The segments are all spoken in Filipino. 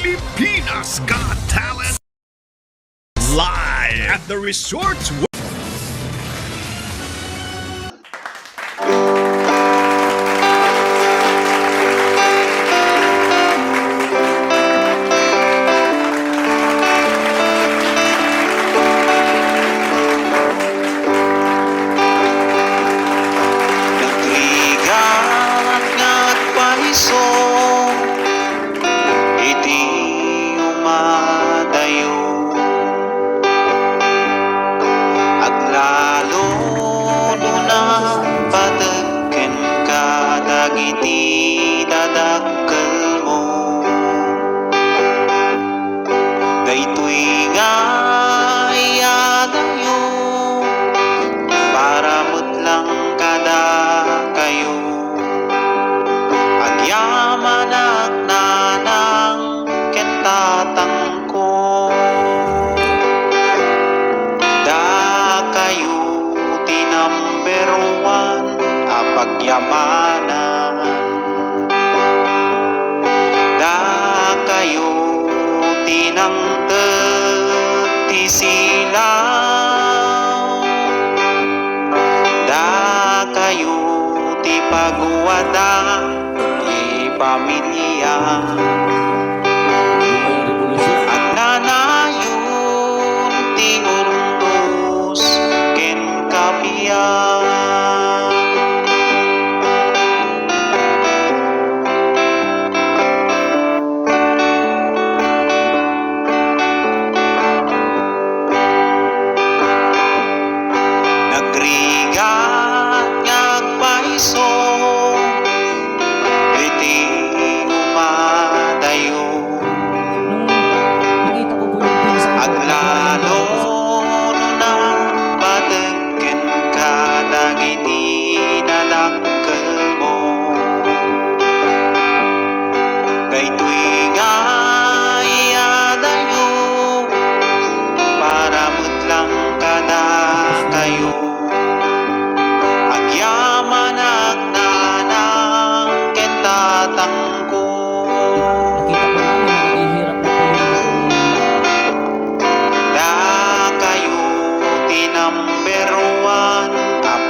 Pilipinas Got Talent live at the Resorts. Daytoy nga iyadayo para mutlang kada kayo agyaman ak nanang kentatang ko da kayo ti number one apagyamanan da kayo tinang ti silaw da kayo ti pagwada ti pamilya at nanayon ti urnos ken kapiya.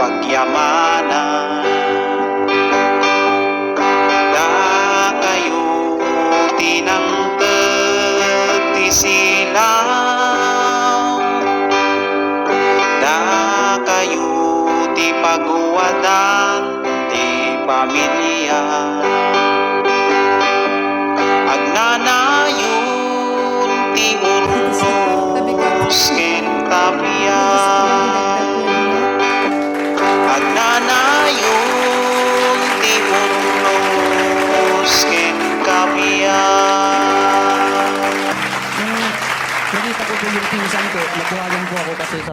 Pagyamanan da kayo tinang ti silaw da kayo ti pagwadan ti pamilya agnanayon ti urnos ken kapiya agnanayon ti urnos ken kapiya. Nakita ko po yung pinsan ko, nagbuhagan po ako kasi sa